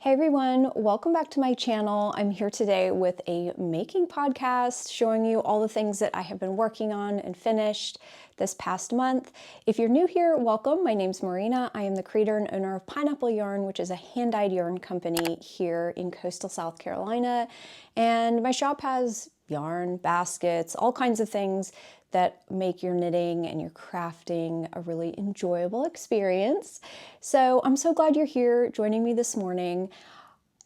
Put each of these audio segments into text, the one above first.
Hey everyone, welcome back to my channel. I'm here today with a making podcast showing you all the things that I have been working on and finished this past month. If you're new here, welcome. My name's Marina. I am the creator and owner of Pineapple Yarn, which is a hand-dyed yarn company here in coastal South Carolina. And my shop has yarn, baskets, all kinds of things that make your knitting and your crafting a really enjoyable experience. So I'm so glad you're here joining me this morning.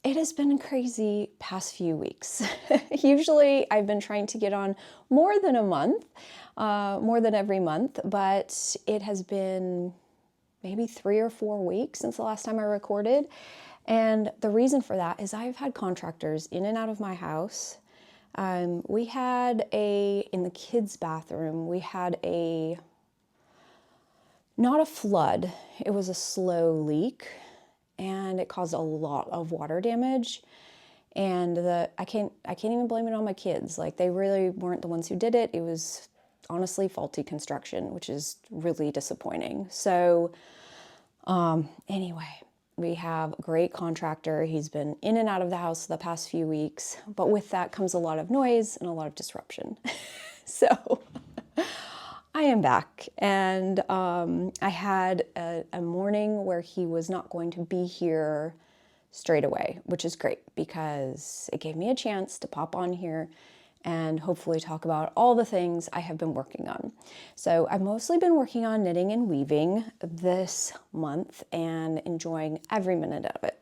It has been a crazy past few weeks. Usually I've been trying to get on more than a month, more than every month, but it has been maybe 3 or 4 weeks since the last time I recorded. And the reason for that is I've had contractors in and out of my house. We had in the kids' bathroom, we had not a flood, it was a slow leak, and it caused a lot of water damage. And I can't even blame it on my kids. Like, they really weren't the ones who did it. It was honestly faulty construction, which is really disappointing. So, anyway. We have a great contractor. He's been in and out of the house the past few weeks, but with that comes a lot of noise and a lot of disruption. So I am back, and I had a morning where he was not going to be here straight away, which is great because it gave me a chance to pop on here and hopefully talk about all the things I have been working on. So I've mostly been working on knitting and weaving this month and enjoying every minute of it.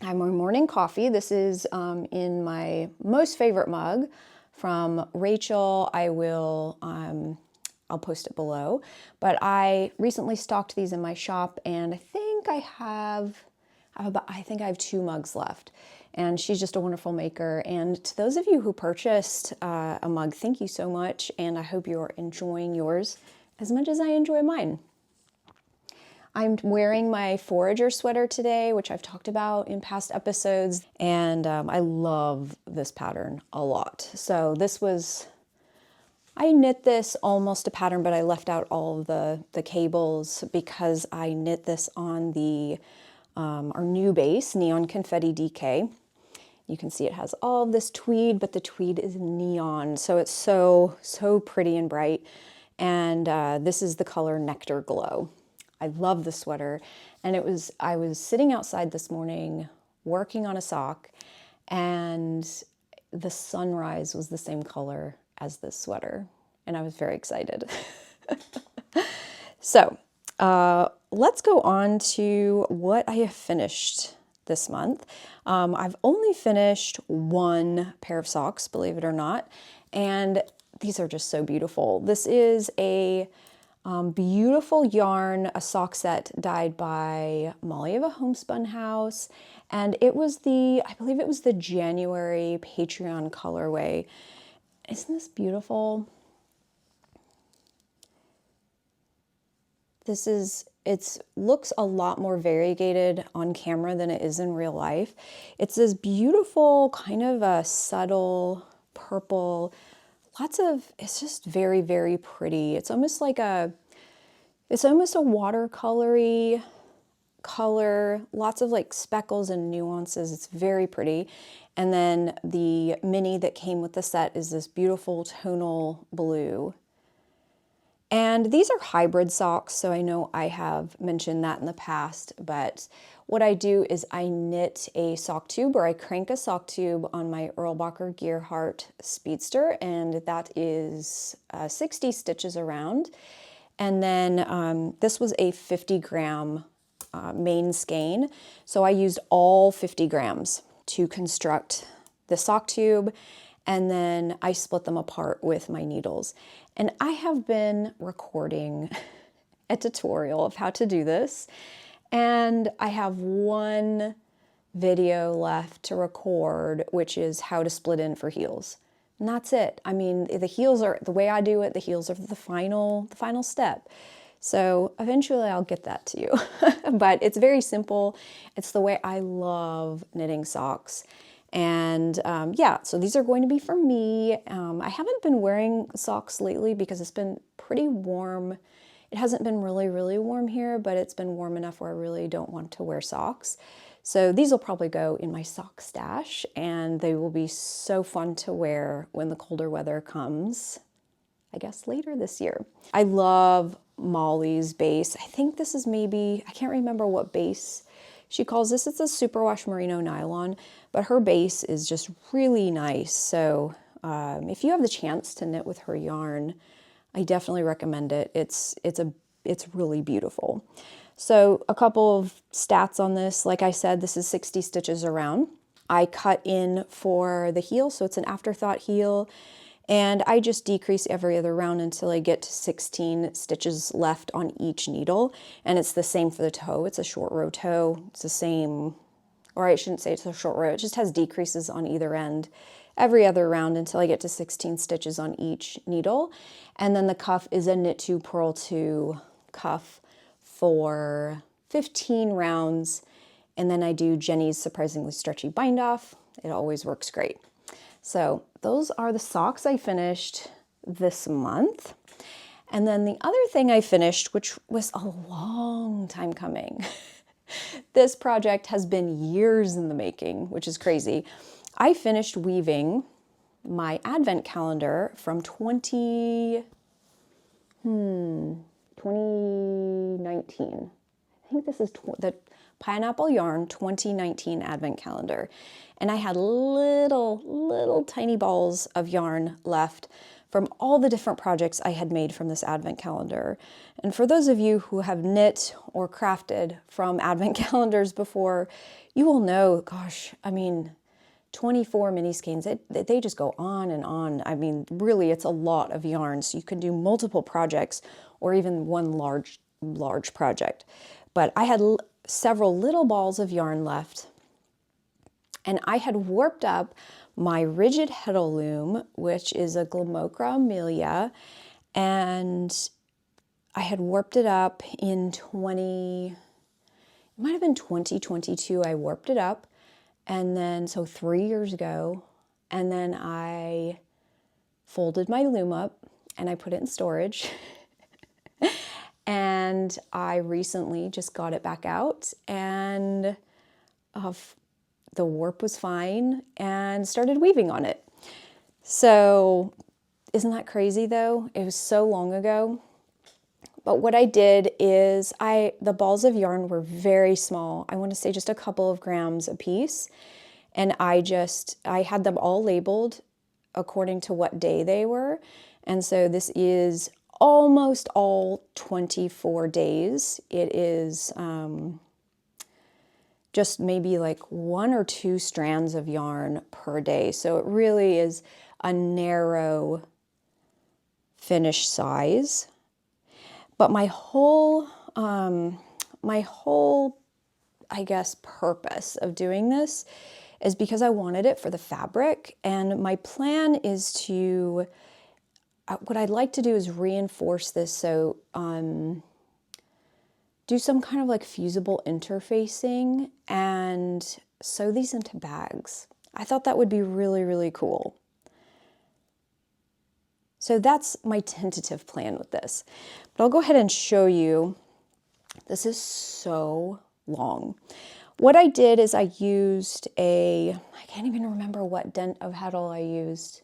I have my morning coffee. This is in my most favorite mug from Rachel. I'll post it below, but I recently stocked these in my shop, and I think I have 2 mugs left. And she's just a wonderful maker. And to those of you who purchased a mug, thank you so much. And I hope you're enjoying yours as much as I enjoy mine. I'm wearing my forager sweater today, which I've talked about in past episodes. And I love this pattern a lot. So I knit this almost a pattern, but I left out all of the cables because I knit this on our new base, Neon Confetti DK. You can see it has all of this tweed, but the tweed is neon, so it's so pretty and bright. And this is the color Nectar Glow. I love the sweater, and I was sitting outside this morning working on a sock, and the sunrise was the same color as this sweater, and I was very excited. So let's go on to what I have finished this month. I've only finished 1 pair of socks, believe it or not, and these are just so beautiful. This is a beautiful yarn, a sock set dyed by Molly of a Homespun House, and I believe it was the January Patreon colorway. Isn't this beautiful? It looks a lot more variegated on camera than it is in real life. It's this beautiful kind of a subtle purple, it's just very, very pretty. It's almost a watercolory color, lots of like speckles and nuances. It's very pretty. And then the mini that came with the set is this beautiful tonal blue. And these are hybrid socks, so I know I have mentioned that in the past, but what I do is I knit a sock tube, or I crank a sock tube on my Erlbacher Gearhart Speedster, and that is 60 stitches around. And then this was a 50-gram main skein, so I used all 50 grams to construct the sock tube, and then I split them apart with my needles. And I have been recording a tutorial of how to do this, and I have 1 video left to record, which is how to split in for heels. And that's it. I mean, the way I do it, the heels are the final step. So eventually I'll get that to you. But it's very simple. It's the way I love knitting socks. And yeah, so these are going to be for me. I haven't been wearing socks lately because it's been pretty warm. It hasn't been really, really warm here, but it's been warm enough where I really don't want to wear socks. So these will probably go in my sock stash, and they will be so fun to wear when the colder weather comes, I guess later this year. I love Molly's base. I think this is maybe, I can't remember what base she calls this. It's a superwash merino nylon, but her base is just really nice. So if you have the chance to knit with her yarn, I definitely recommend it. It's really beautiful. So a couple of stats on this. Like I said, this is 60 stitches around. I cut in for the heel, so it's an afterthought heel. And I just decrease every other round until I get to 16 stitches left on each needle. And it's the same for the toe. It's a short row toe. It's the same, or I shouldn't say it's a short row. It just has decreases on either end every other round until I get to 16 stitches on each needle. And then the cuff is a knit 2 purl 2 cuff for 15 rounds. And then I do Jeny's surprisingly stretchy bind off. It always works great. So those are the socks I finished this month. And then the other thing I finished, which was a long time coming, this project has been years in the making, which is crazy. I finished weaving my advent calendar from 2019. I think this is the Pineapple Yarn 2019 advent calendar. And I had little tiny balls of yarn left from all the different projects I had made from this advent calendar. And for those of you who have knit or crafted from advent calendars before, you will know, gosh, I mean, 24 mini skeins, they just go on and on. I mean, really, it's a lot of yarn. So you can do multiple projects or even one large project. But I had several little balls of yarn left, and I had warped up my rigid heddle loom, which is a Glimakra Emilia, and I had warped it up in it might have been 2022 I warped it up, and then, so 3 years ago, and then I folded my loom up and I put it in storage. And I recently just got it back out, and the warp was fine and started weaving on it. So isn't that crazy though? It was so long ago. But what I did is the balls of yarn were very small. I want to say just a couple of grams a piece. And I had them all labeled according to what day they were. And so this is almost all 24 days. It is just maybe like 1 or 2 strands of yarn per day. So it really is a narrow finish size. But my whole, I guess, purpose of doing this is because I wanted it for the fabric. And my plan is to, what I'd like to do is reinforce this. So do some kind of like fusible interfacing and sew these into bags. I thought that would be really, really cool. So that's my tentative plan with this. But I'll go ahead and show you. This is so long. What I did is I used I can't even remember what dent of heddle I used.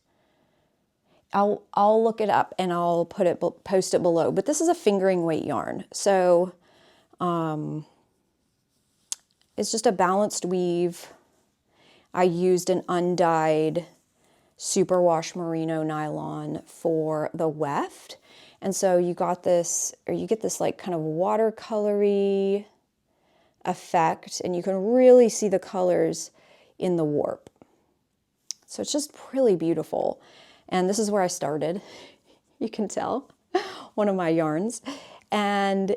I'll look it up and I'll post it below. But this is a fingering weight yarn. So it's just a balanced weave. I used an undyed superwash merino nylon for the weft. And so you get this like kind of watercolory effect, and you can really see the colors in the warp. So it's just really beautiful. And this is where I started. You can tell, one of my yarns. And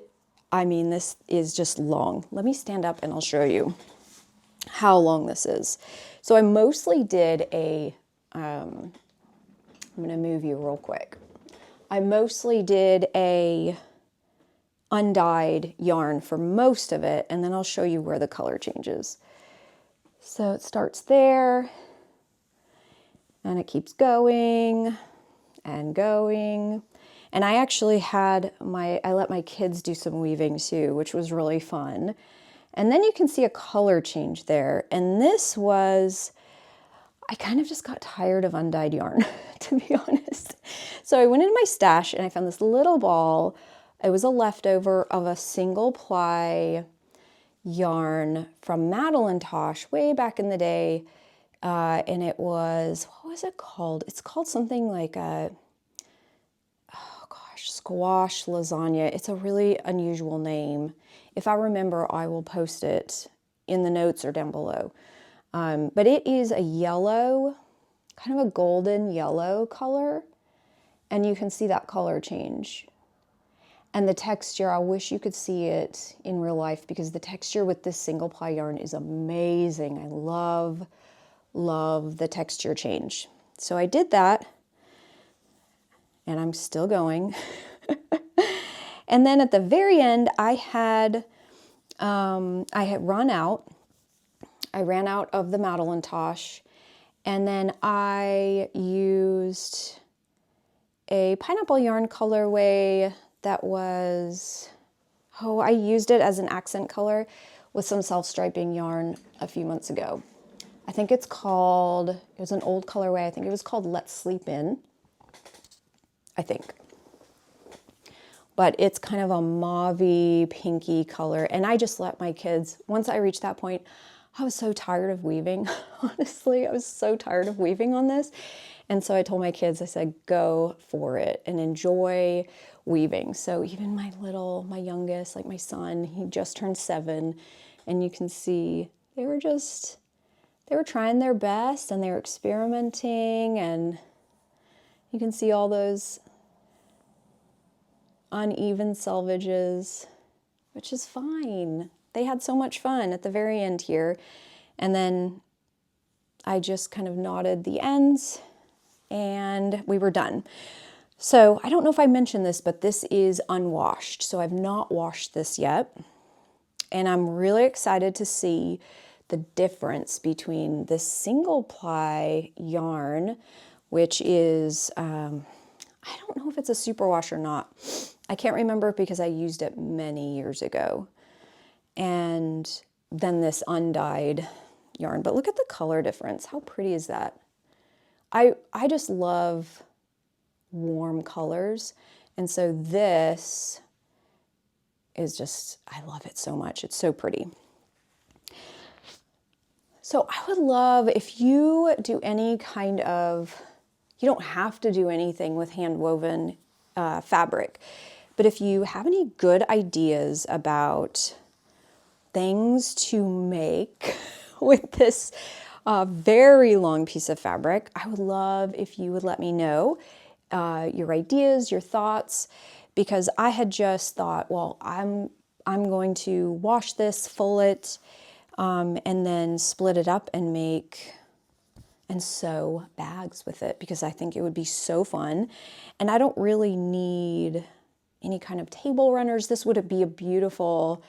I mean, this is just long. Let me stand up and I'll show you how long this is. So I mostly did I'm going to move you real quick. I mostly did a undyed yarn for most of it, and then I'll show you where the color changes. So it starts there, and it keeps going and going. And I actually I let my kids do some weaving too, which was really fun. And then you can see a color change there. And this was, I kind of just got tired of undyed yarn, to be honest. So I went into my stash and I found this little ball. It was a leftover of a single ply yarn from Madelinetosh way back in the day. And it was, what was it called? It's called something like a, oh gosh, squash lasagna. It's a really unusual name. If I remember, I will post it in the notes or down below. But it is a yellow, kind of a golden yellow color. And you can see that color change. And the texture, I wish you could see it in real life because the texture with this single ply yarn is amazing. I love the texture change. So I did that and I'm still going. And then at the very end, I had run out. I ran out of the Madelinetosh, and then I used a pineapple yarn colorway that was, oh, I used it as an accent color with some self-striping yarn a few months ago. I think it's called, it was an old colorway, I think it was called Let's Sleep In, I think. But it's kind of a mauve-y, pinky color, and I just let my kids, once I reached that point, I was so tired of weaving, honestly. I was so tired of weaving on this. And so I told my kids, I said, go for it and enjoy weaving. So even my youngest, like my son, he just turned 7, and you can see they were trying their best and they were experimenting, and you can see all those uneven selvages, which is fine. They had so much fun at the very end here. And then I just kind of knotted the ends and we were done. So I don't know if I mentioned this, but this is unwashed. So I've not washed this yet. And I'm really excited to see the difference between this single ply yarn, which is, I don't know if it's a superwash or not. I can't remember because I used it many years ago. And then this undyed yarn. But look at the color difference. How pretty is that? I just love warm colors. And so this is just, I love it so much. It's so pretty. So I would love if you do any kind of, you don't have to do anything with hand woven fabric, but if you have any good ideas about things to make with this very long piece of fabric, I would love if you would let me know your ideas, your thoughts, because I had just thought, well, I'm going to wash this, full it, and then split it up and make and sew bags with it because I think it would be so fun. And I don't really need any kind of table runners. This would be a beautiful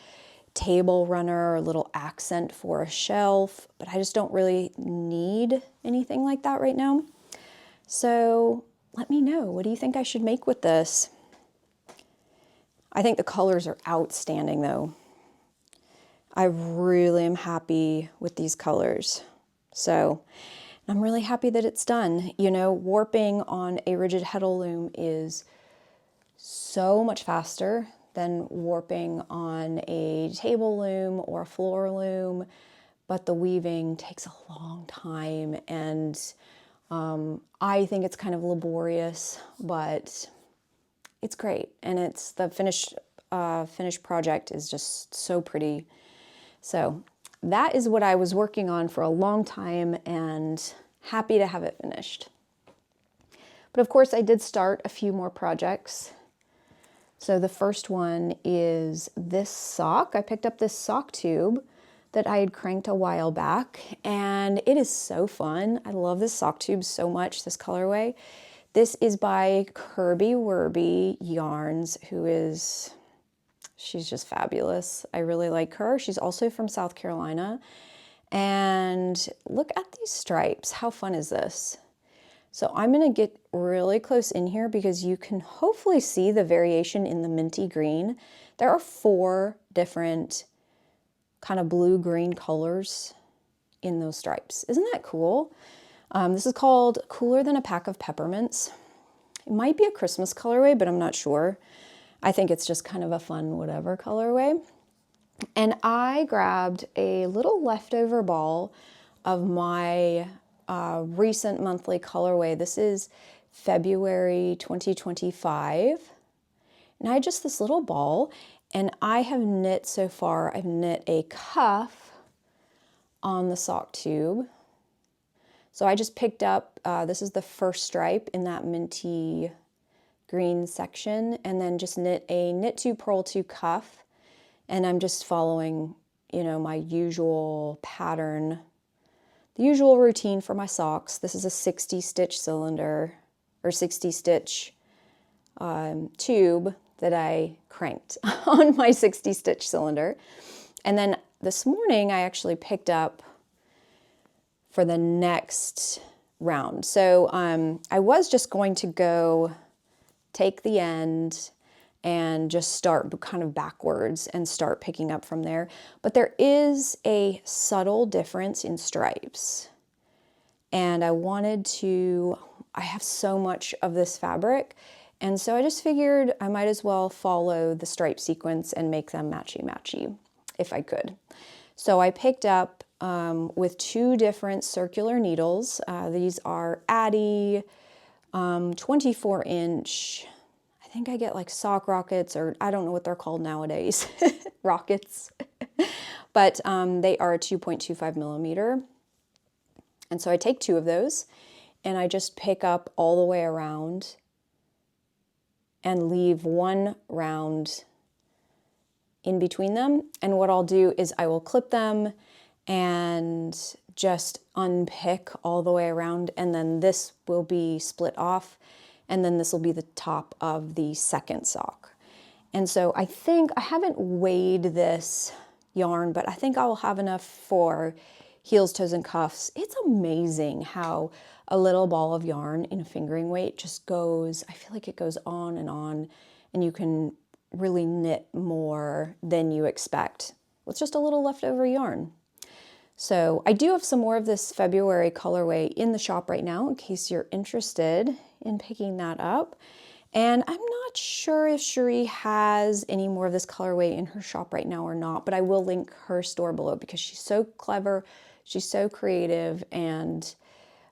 table runner, a little accent for a shelf, but I just don't really need anything like that right now. So let me know, what do you think I should make with this? I think the colors are outstanding though. I really am happy with these colors. So I'm really happy that it's done. You know, warping on a rigid heddle loom is so much faster than warping on a table loom or a floor loom, but the weaving takes a long time, and I think it's kind of laborious, but it's great, and it's the finished project is just so pretty. So that is what I was working on for a long time, and happy to have it finished. But of course, I did start a few more projects. So the first one is this sock. I picked up this sock tube that I had cranked a while back, and it is so fun. I love this sock tube so much, this colorway. This is by Kirby Werby Yarns, she's just fabulous. I really like her. She's also from South Carolina. And look at these stripes. How fun is this? So I'm going to get really close in here because you can hopefully see the variation in the minty green. There are 4 different kind of blue-green colors in those stripes. Isn't that cool? This is called Cooler Than a Pack of Peppermints. It might be a Christmas colorway, but I'm not sure. I think it's just kind of a fun whatever colorway. And I grabbed a little leftover ball of my recent monthly colorway. This is February 2025. And I had just this little ball, and I have knit so far, I've knit a cuff on the sock tube. So I just picked up, this is the first stripe in that minty green section, and then just knit a knit 2 purl 2 cuff. And I'm just following, you know, my usual pattern, the usual routine for my socks. This is a 60 stitch cylinder, or 60 stitch tube that I cranked on my 60 stitch cylinder. And then this morning I actually picked up for the next round. So I was just going to go take the end and just start kind of backwards and start picking up from there. But there is a subtle difference in stripes. And I have so much of this fabric, and so I just figured I might as well follow the stripe sequence and make them matchy-matchy if I could. So I picked up with 2 different circular needles. These are Addy 24-inch. I think I get like sock rockets, or I don't know what they're called nowadays, rockets. But they are 2.25 millimeter. And so I take 2 of those, and I just pick up all the way around and leave 1 round in between them. And what I'll do is I will clip them and just unpick all the way around, and then this will be split off, and then this will be the top of the second sock. And so I think, I haven't weighed this yarn, but I think I will have enough for heels, toes, and cuffs. It's amazing how a little ball of yarn in a fingering weight just goes, I feel like it goes on, and you can really knit more than you expect with just a little leftover yarn. So I do have some more of this February colorway in the shop right now in case you're interested in picking that up. And I'm not sure if Cherie has any more of this colorway in her shop right now or not, but I will link her store below because she's so clever, she's so creative, and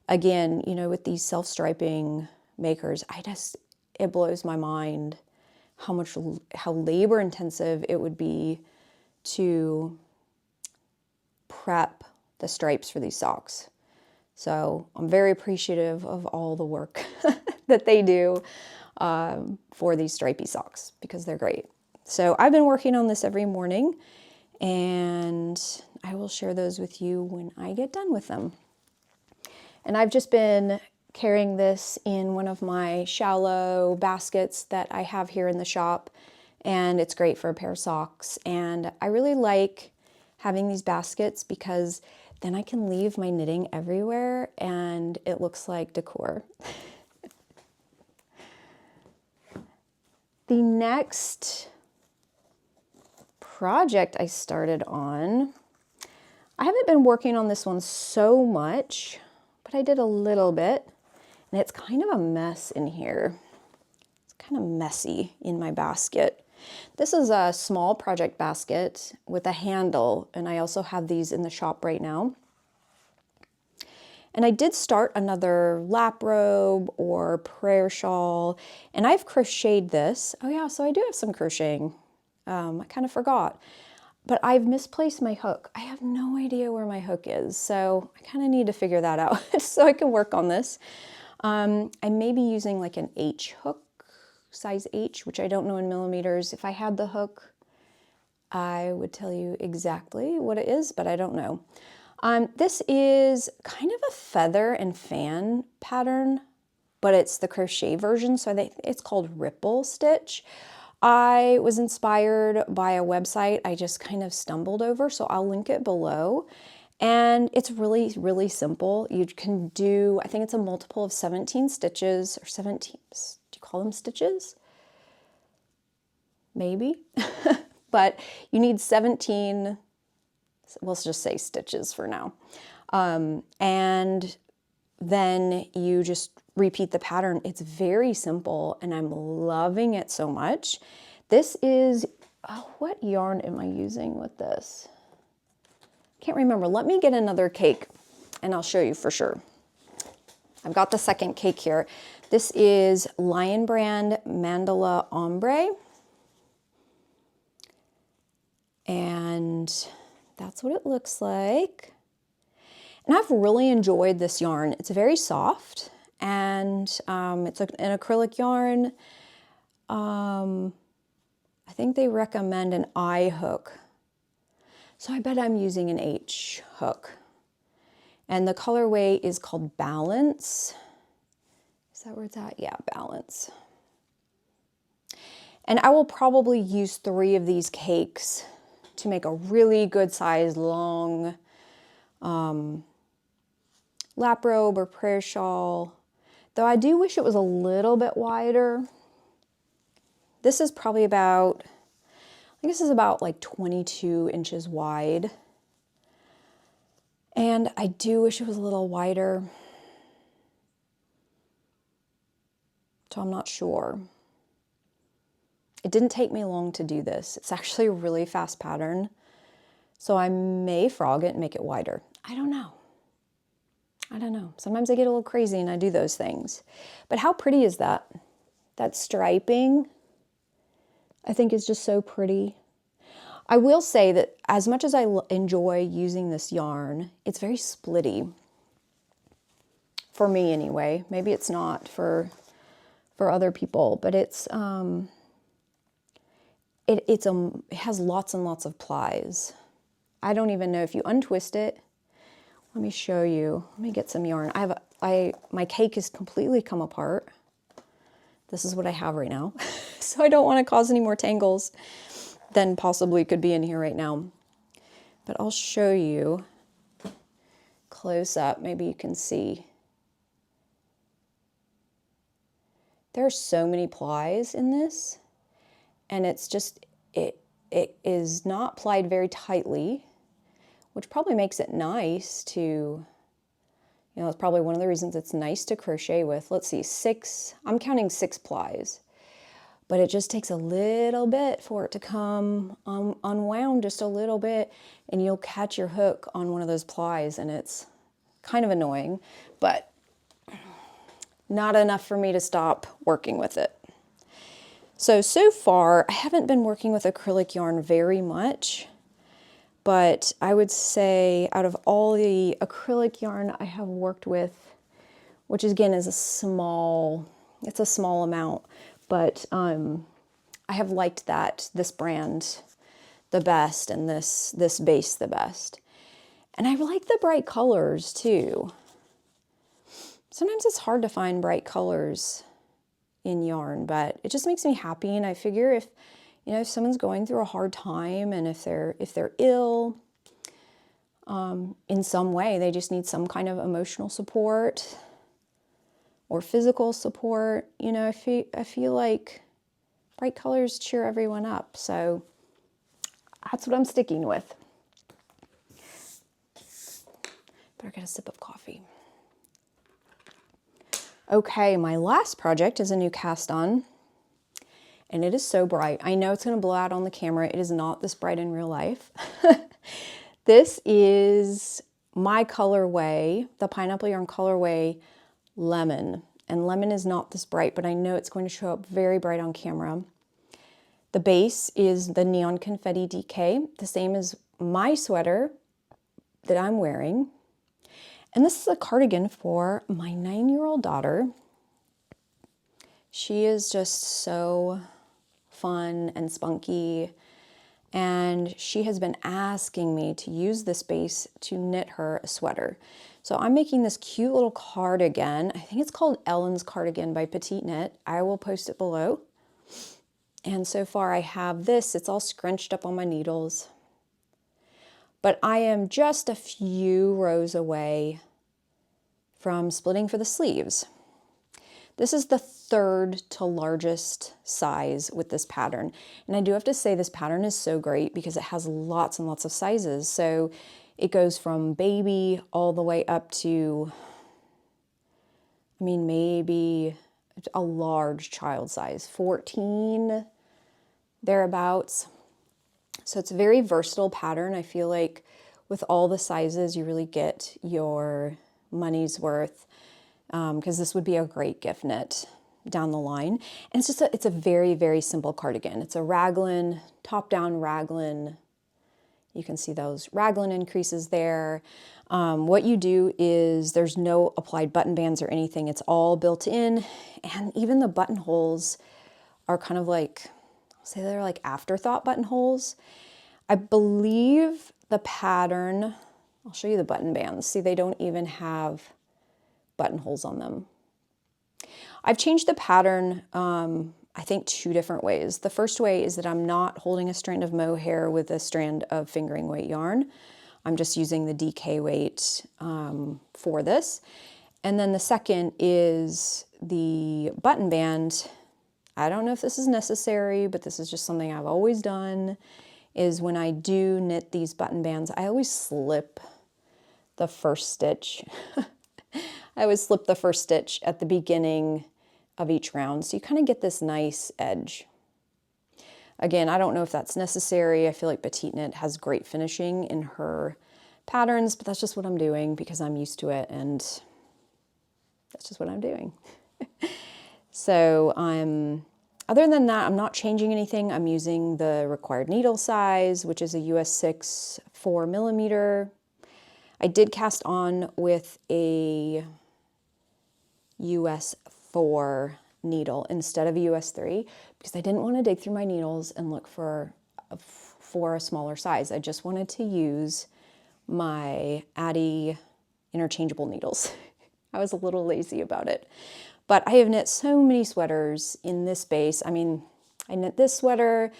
again, you know, with these self-striping makers, it blows my mind how labor intensive it would be to prep the stripes for these socks. So I'm very appreciative of all the work that they do for these stripy socks because they're great. So I've been working on this every morning, and I will share those with you when I get done with them. And I've just been carrying this in one of my shallow baskets that I have here in the shop, and it's great for a pair of socks. And I really like having these baskets because then I can leave my knitting everywhere and it looks like decor. The next project I started on, I haven't been working on this one so much, but I did a little bit, and it's kind of a mess in here. It's kind of messy in my basket. This is a small project basket with a handle, and I also have these in the shop right now. And I did start another lap robe or prayer shawl, and I've crocheted this. Oh yeah, so I do have some crocheting. I kind of forgot. But I've misplaced my hook. I have no idea where my hook is, so I kind of need to figure that out so I can work on this. I may be using like an H hook, size H, which I don't know in millimeters. If I had the hook, I would tell you exactly what it is, but I don't know. This is kind of a feather and fan pattern, but it's the crochet version, so it's called Ripple Stitch. I was inspired by a website I just kind of stumbled over, so I'll link it below. And it's really, really simple. You can do, I think it's a multiple of 17 stitches, or 17, do you call them stitches? Maybe. But you need 17 We'll just say stitches for now. And then you just repeat the pattern. It's very simple and I'm loving it so much. This is, oh, what yarn am I using with this? Can't remember. Let me get another cake and I'll show you for sure. I've got the second cake here. This is Lion Brand Mandala Ombre. And that's what it looks like. And I've really enjoyed this yarn. It's very soft and it's an acrylic yarn. I think they recommend an I hook. So I bet I'm using an H hook. And the colorway is called Balance. Is that where it's at? Yeah, Balance. And I will probably use 3 of these cakes to make a really good size long lap robe or prayer shawl. Though I do wish it was a little bit wider. This is probably about, I think this is about like 22 inches wide. And I do wish it was a little wider. So I'm not sure. It didn't take me long to do this. It's actually a really fast pattern. So I may frog it and make it wider. I don't know. I don't know. Sometimes I get a little crazy and I do those things. But how pretty is that? That striping, I think, is just so pretty. I will say that as much as I enjoy using this yarn, it's very splitty. For me anyway. Maybe it's not for other people, but it has lots and lots of plies. I don't even know if you untwist it. Let me show you. Let me get some yarn. My cake has completely come apart. This is what I have right now. So I don't want to cause any more tangles than possibly could be in here right now. But I'll show you close up. Maybe you can see. There are so many plies in this. And it's just, it is not plied very tightly, which probably makes it nice to, you know, it's probably one of the reasons it's nice to crochet with. Let's see, 6, I'm counting 6 plies, but it just takes a little bit for it to come unwound just a little bit, and you'll catch your hook on one of those plies, and it's kind of annoying, but not enough for me to stop working with it. So far, I haven't been working with acrylic yarn very much, but I would say out of all the acrylic yarn I have worked with, which again is a small amount, but I have liked this brand the best and this base the best. And I like the bright colors too. Sometimes it's hard to find bright colors in yarn, but it just makes me happy. And I figure if someone's going through a hard time, and if they're ill in some way, they just need some kind of emotional support or physical support, I feel like bright colors cheer everyone up. So that's what I'm sticking with. Better get a sip of coffee. Okay, my last project is a new cast on, and it is so bright. I know it's going to blow out on the camera. It is not this bright in real life. This is my colorway, the pineapple yarn colorway Lemon. And Lemon is not this bright, but I know it's going to show up very bright on camera. The base is the Neon Confetti DK, the same as my sweater that I'm wearing. And this is a cardigan for my 9-year-old daughter. She is just so fun and spunky, and she has been asking me to use this base to knit her a sweater. So I'm making this cute little cardigan. I think it's called Ellen's Cardigan by Petite Knit. I will post it below. And so far I have this. It's all scrunched up on my needles. But I am just a few rows away from splitting for the sleeves. This is the third to largest size with this pattern. And I do have to say this pattern is so great because it has lots and lots of sizes. So it goes from baby all the way up to, I mean, maybe a large child size, 14, thereabouts. So it's a very versatile pattern. I feel like with all the sizes, you really get your money's worth, because this would be a great gift knit down the line. And it's a very, very simple cardigan. It's a raglan, top-down raglan. You can see those raglan increases there. What you do is there's no applied button bands or anything. It's all built in, and even the buttonholes are kind of like, I'll say they're like afterthought buttonholes. I believe the pattern, I'll show you the button bands. See, they don't even have buttonholes on them. I've changed the pattern, I think 2 different ways. The first way is that I'm not holding a strand of mohair with a strand of fingering weight yarn. I'm just using the DK weight for this. And then the second is the button band. I don't know if this is necessary, but this is just something I've always done, is when I do knit these button bands, I always slip the first stitch. I always slip the first stitch at the beginning of each round, so you kind of get this nice edge. Again, I don't know if that's necessary. I feel like Petite Knit has great finishing in her patterns, but that's just what I'm doing because I'm used to it, and that's just what I'm doing. So other than that, I'm not changing anything. I'm using the required needle size, which is a US 6 4mm. I did cast on with a US 4 needle instead of a US 3 because I didn't want to dig through my needles and look for a smaller size. I just wanted to use my Addy interchangeable needles. I was a little lazy about it. But I have knit so many sweaters in this base. I mean, I knit this sweater,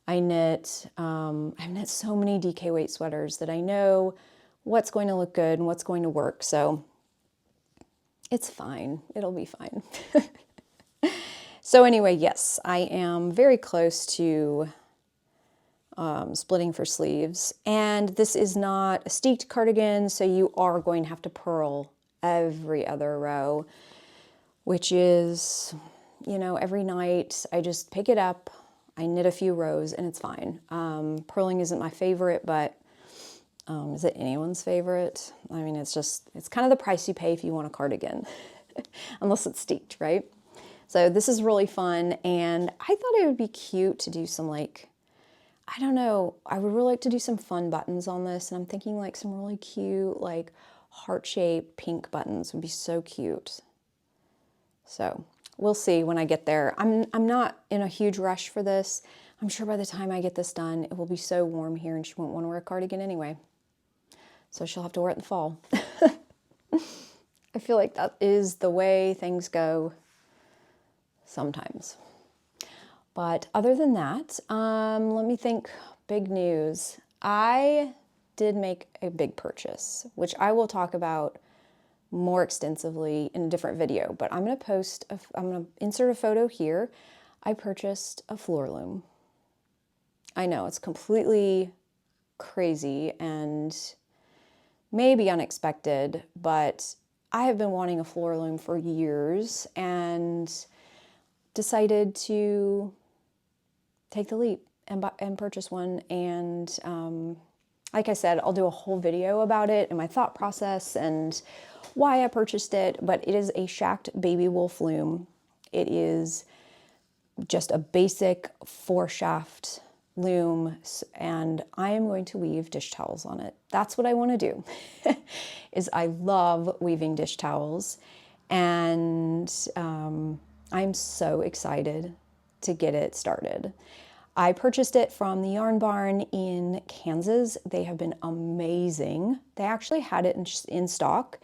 I've knit so many DK weight sweaters that I know what's going to look good and what's going to work. So it's fine. It'll be fine. So anyway, yes, I am very close to splitting for sleeves. And this is not a steeked cardigan, so you are going to have to purl every other row, which is, you know, every night I just pick it up, I knit a few rows, and it's fine. Purling isn't my favorite, but is it anyone's favorite? I mean, it's kind of the price you pay if you want a cardigan, unless it's steeked, right? So this is really fun, and I thought it would be cute to do some, like, I don't know, I would really like to do some fun buttons on this, and I'm thinking like some really cute, like, heart-shaped pink buttons would be so cute. So we'll see when I get there. I'm not in a huge rush for this. I'm sure by the time I get this done, it will be so warm here and she won't want to wear a cardigan anyway. So she'll have to wear it in the fall. I feel like that is the way things go sometimes. But other than that, let me think, big news. I did make a big purchase, which I will talk about more extensively in a different video, but I'm going to insert a photo here. I purchased a floor loom. I know it's completely crazy and maybe unexpected, but I have been wanting a floor loom for years and decided to take the leap and purchase one. And like I said, I'll do a whole video about it and my thought process and why I purchased it, but it is a shacked baby wolf loom. It is just a basic 4-shaft loom, and I am going to weave dish towels on it. That's what I want to do. Is I love weaving dish towels, and I'm so excited to get it started. I purchased it from the Yarn Barn in Kansas. They have been amazing. They actually had it in stock,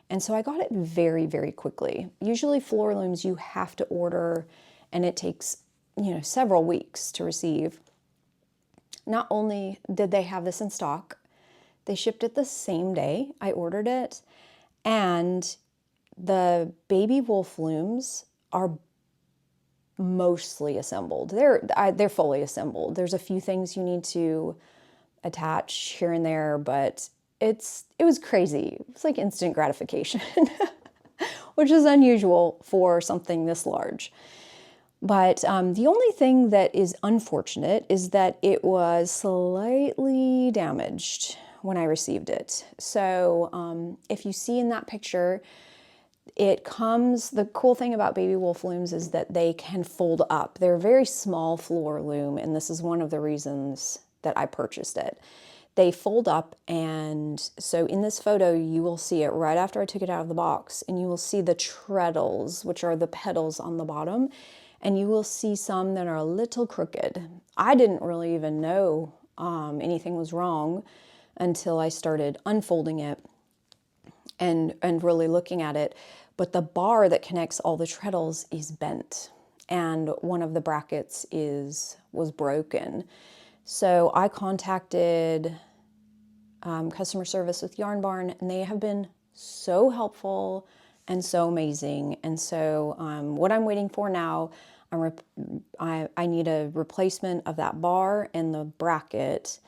and so I got it very, very quickly. Usually floor looms you have to order, and it takes, you know, several weeks to receive. Not only did they have this in stock, they shipped it the same day I ordered it, and the baby wolf looms are mostly assembled. They're fully assembled. There's a few things you need to attach here and there, but it was crazy. It's like instant gratification, which is unusual for something this large. But the only thing that is unfortunate is that it was slightly damaged when I received it. So if you see in that picture, the cool thing about baby wolf looms is that they can fold up. They're a very small floor loom, and this is one of the reasons that I purchased it. They fold up, and so in this photo, you will see it right after I took it out of the box, and you will see the treadles, which are the petals on the bottom, and you will see some that are a little crooked. I didn't really even know anything was wrong until I started unfolding it and really looking at it. But the bar that connects all the treadles is bent, and one of the brackets was broken. So I contacted customer service with Yarn Barn, and they have been so helpful and so amazing. And so what I'm waiting for now, I need a replacement of that bar and the bracket,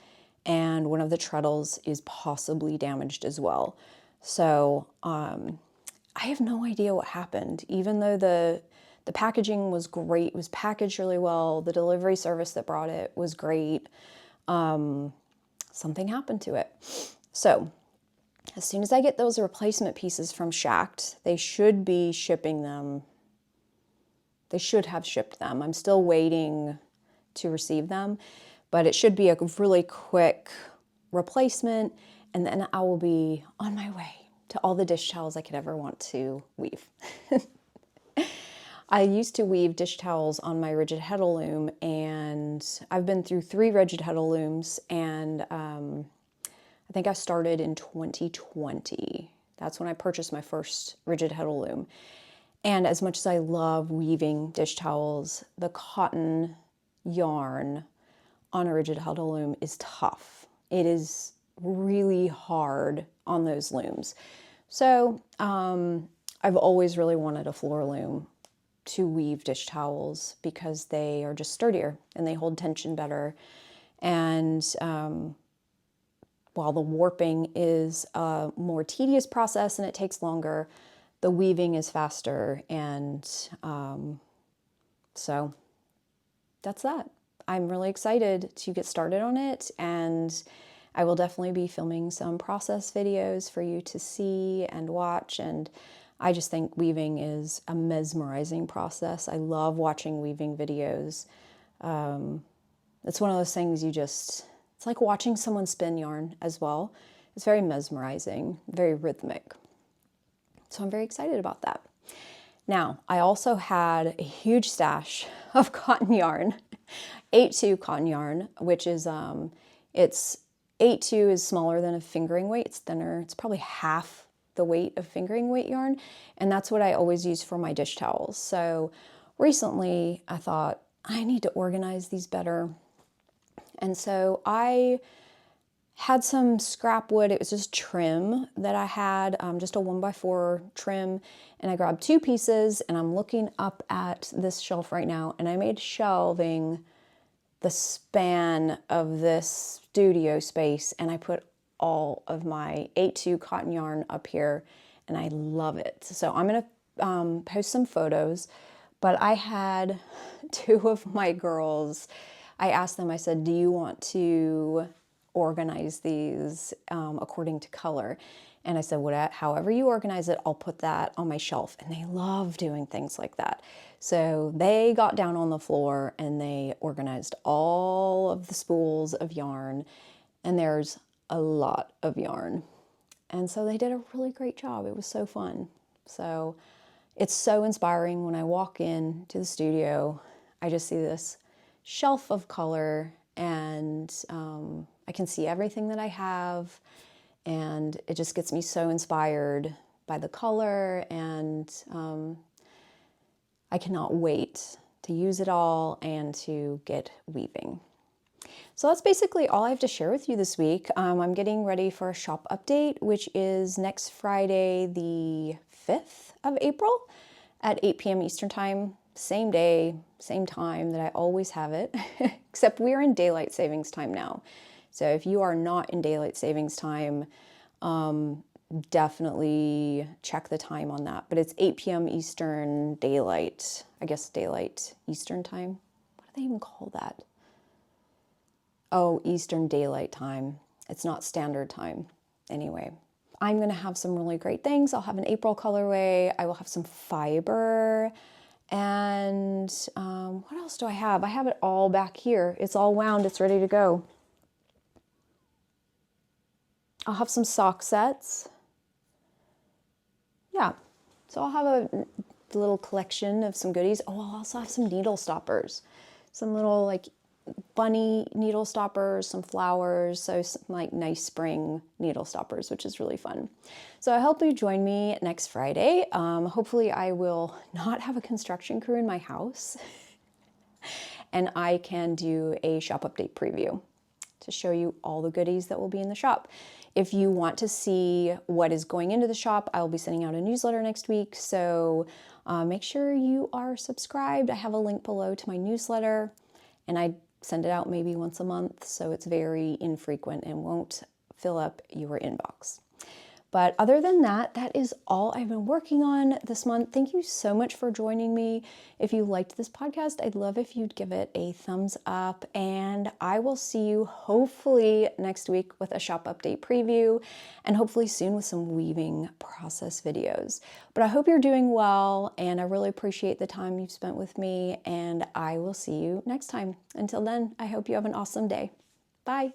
and one of the treadles is possibly damaged as well. So I have no idea what happened, even though the packaging was great. It was packaged really well. The delivery service that brought it was great. Something happened to it. So as soon as I get those replacement pieces from Shacked, they should be shipping them. They should have shipped them. I'm still waiting to receive them, but it should be a really quick replacement, and then I will be on my way to all the dish towels I could ever want to weave. I used to weave dish towels on my rigid heddle loom, and I've been through 3 rigid heddle looms, and I think I started in 2020. That's when I purchased my first rigid heddle loom. And as much as I love weaving dish towels, the cotton yarn on a rigid heddle loom is tough. It is really hard on those looms. So I've always really wanted a floor loom to weave dish towels because they are just sturdier and they hold tension better. And while the warping is a more tedious process and it takes longer, the weaving is faster. And so that's that. I'm really excited to get started on it, and I will definitely be filming some process videos for you to see and watch. And I just think weaving is a mesmerizing process. I love watching weaving videos. It's one of those things it's like watching someone spin yarn as well. It's very mesmerizing, very rhythmic. So I'm very excited about that. Now, I also had a huge stash of cotton yarn, 8/2 cotton yarn, which is, it's 8/2 is smaller than a fingering weight. It's thinner. It's probably half the weight of fingering weight yarn. And that's what I always use for my dish towels. So recently I thought I need to organize these better. And so I had some scrap wood. It was just trim that I had, just a 1x4 trim. And I grabbed 2 pieces, and I'm looking up at this shelf right now, and I made shelving the span of this studio space, and I put all of my 8/2 cotton yarn up here, and I love it. So I'm gonna post some photos, but I had 2 of my girls, I asked them, I said, do you want to organize these according to color? And I said, however you organize it, I'll put that on my shelf. And they love doing things like that. So they got down on the floor and they organized all of the spools of yarn. And there's a lot of yarn. And so they did a really great job. It was so fun. So it's so inspiring when I walk in to the studio. I just see this shelf of color, and I can see everything that I have, and it just gets me so inspired by the color, and I cannot wait to use it all and to get weaving. So that's basically all I have to share with you this week. I'm getting ready for a shop update, which is next Friday, the 5th of April. at 8 p.m. Eastern time, same day, same time that I always have it, except we're in daylight savings time now. So if you are not in daylight savings time, definitely check the time on that. But it's 8 p.m. Eastern daylight, I guess daylight Eastern time. What do they even call that? Oh, Eastern daylight time. It's not standard time. Anyway, I'm going to have some really great things. I'll have an April colorway. I will have some fiber. And what else do I have? I have it all back here. It's all wound. It's ready to go. I'll have some sock sets. Yeah, so I'll have a little collection of some goodies. Oh, I'll also have some needle stoppers. Some little like bunny needle stoppers, some flowers, so some like nice spring needle stoppers, which is really fun. So I hope you join me next Friday. Hopefully I will not have a construction crew in my house and I can do a shop update preview to show you all the goodies that will be in the shop. If you want to see what is going into the shop, I'll be sending out a newsletter next week, so make sure you are subscribed. I have a link below to my newsletter, and I send it out maybe once a month, so it's very infrequent and won't fill up your inbox. But other than that, that is all I've been working on this month. Thank you so much for joining me. If you liked this podcast, I'd love if you'd give it a thumbs up, and I will see you hopefully next week with a shop update preview, and hopefully soon with some weaving process videos. But I hope you're doing well, and I really appreciate the time you've spent with me, and I will see you next time. Until then, I hope you have an awesome day. Bye.